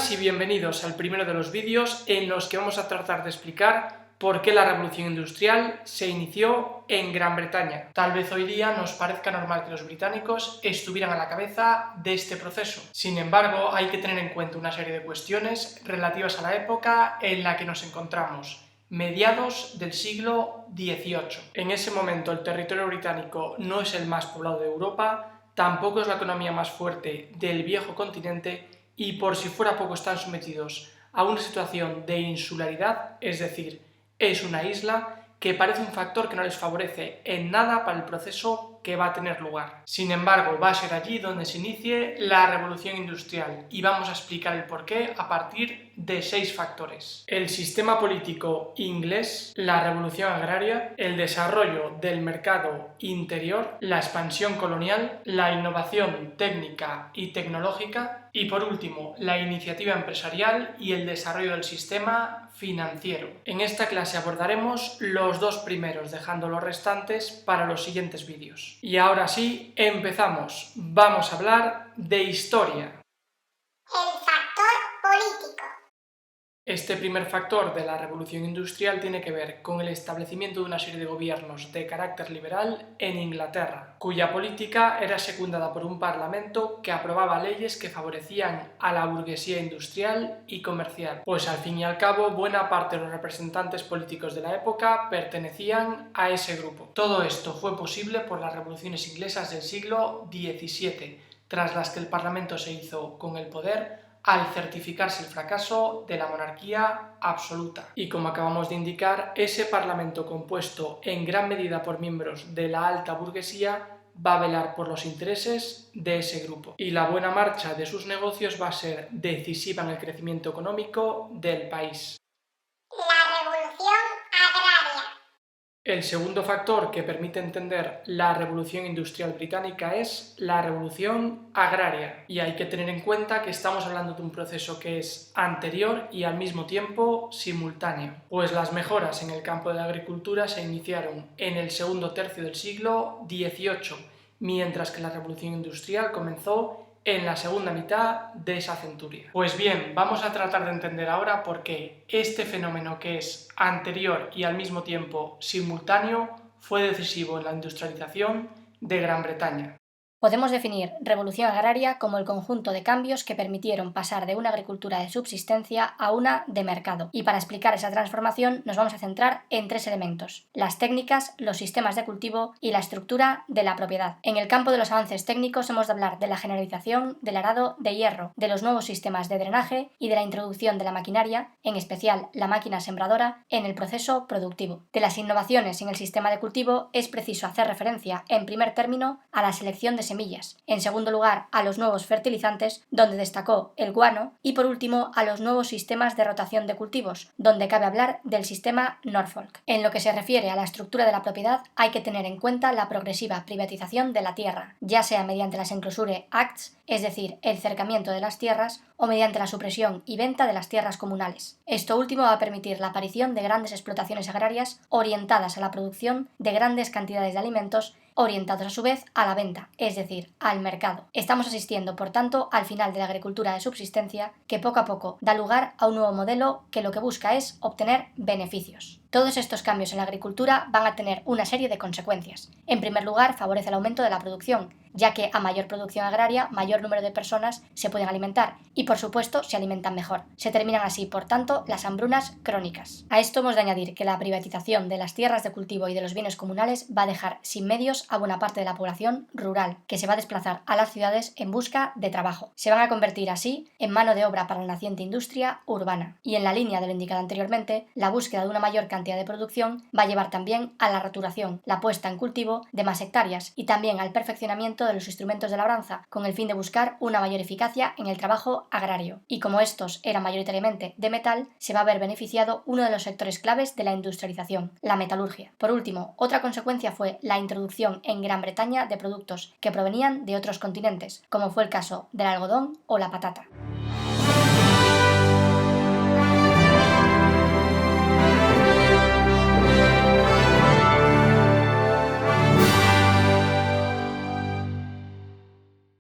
buenas y bienvenidos al primero de los vídeos en los que vamos a tratar de explicar por qué la revolución industrial se inició en Gran Bretaña. Tal vez hoy día nos parezca normal que los británicos estuvieran a la cabeza de este proceso. Sin embargo, hay que tener en cuenta una serie de cuestiones relativas a la época en la que nos encontramos, mediados del siglo XVIII. En ese momento el territorio británico no es el más poblado de Europa, tampoco es la economía más fuerte del viejo continente y por si fuera poco están sometidos a una situación de insularidad, es decir, es una isla que parece un factor que no les favorece en nada para el proceso que va a tener lugar. Sin embargo, va a ser allí donde se inicie la revolución industrial y vamos a explicar el porqué a partir de 6 factores. El sistema político inglés, la revolución agraria, el desarrollo del mercado interior, la expansión colonial, la innovación técnica y tecnológica y por último, la iniciativa empresarial y el desarrollo del sistema financiero. En esta clase abordaremos los 2 primeros, dejando los restantes para los siguientes vídeos. Y ahora sí, empezamos. Vamos a hablar de historia. El factor político. Este primer factor de la revolución industrial tiene que ver con el establecimiento de una serie de gobiernos de carácter liberal en Inglaterra, cuya política era secundada por un parlamento que aprobaba leyes que favorecían a la burguesía industrial y comercial, pues al fin y al cabo buena parte de los representantes políticos de la época pertenecían a ese grupo. Todo esto fue posible por las revoluciones inglesas del siglo XVII, tras las que el parlamento se hizo con el poder al certificarse el fracaso de la monarquía absoluta. Y como acabamos de indicar, ese parlamento compuesto en gran medida por miembros de la alta burguesía va a velar por los intereses de ese grupo. Y la buena marcha de sus negocios va a ser decisiva en el crecimiento económico del país. La revolución agraria. El segundo factor que permite entender la revolución industrial británica es la revolución agraria, y hay que tener en cuenta que estamos hablando de un proceso que es anterior y al mismo tiempo simultáneo, pues las mejoras en el campo de la agricultura se iniciaron en el segundo tercio del siglo XVIII, mientras que la revolución industrial comenzó en la segunda mitad de esa centuria. Pues bien, vamos a tratar de entender ahora por qué este fenómeno que es anterior y al mismo tiempo simultáneo fue decisivo en la industrialización de Gran Bretaña. Podemos definir revolución agraria como el conjunto de cambios que permitieron pasar de una agricultura de subsistencia a una de mercado. Y para explicar esa transformación nos vamos a centrar en 3 elementos: las técnicas, los sistemas de cultivo y la estructura de la propiedad. En el campo de los avances técnicos hemos de hablar de la generalización del arado de hierro, de los nuevos sistemas de drenaje y de la introducción de la maquinaria, en especial la máquina sembradora, en el proceso productivo. De las innovaciones en el sistema de cultivo es preciso hacer referencia, en primer término, a la selección de semillas, en segundo lugar a los nuevos fertilizantes, donde destacó el guano, y por último a los nuevos sistemas de rotación de cultivos, donde cabe hablar del sistema Norfolk. En lo que se refiere a la estructura de la propiedad, hay que tener en cuenta la progresiva privatización de la tierra, ya sea mediante las Enclosure Acts, es decir, el cercamiento de las tierras, o mediante la supresión y venta de las tierras comunales. Esto último va a permitir la aparición de grandes explotaciones agrarias orientadas a la producción de grandes cantidades de alimentos, orientados a su vez a la venta, es decir, al mercado. Estamos asistiendo, por tanto, al final de la agricultura de subsistencia, que poco a poco da lugar a un nuevo modelo que lo que busca es obtener beneficios. Todos estos cambios en la agricultura van a tener una serie de consecuencias. En primer lugar, favorece el aumento de la producción, ya que a mayor producción agraria, mayor número de personas se pueden alimentar y, por supuesto, se alimentan mejor. Se terminan así, por tanto, las hambrunas crónicas. A esto hemos de añadir que la privatización de las tierras de cultivo y de los bienes comunales va a dejar sin medios a buena parte de la población rural, que se va a desplazar a las ciudades en busca de trabajo. Se van a convertir así en mano de obra para la naciente industria urbana. Y en la línea de lo indicado anteriormente, la búsqueda de una mayor cantidad de producción va a llevar también a la roturación, la puesta en cultivo de más hectáreas y también al perfeccionamiento de los instrumentos de labranza, con el fin de buscar una mayor eficacia en el trabajo agrario. Y como estos eran mayoritariamente de metal, se va a ver beneficiado uno de los sectores claves de la industrialización, la metalurgia. Por último, otra consecuencia fue la introducción en Gran Bretaña de productos que provenían de otros continentes, como fue el caso del algodón o la patata.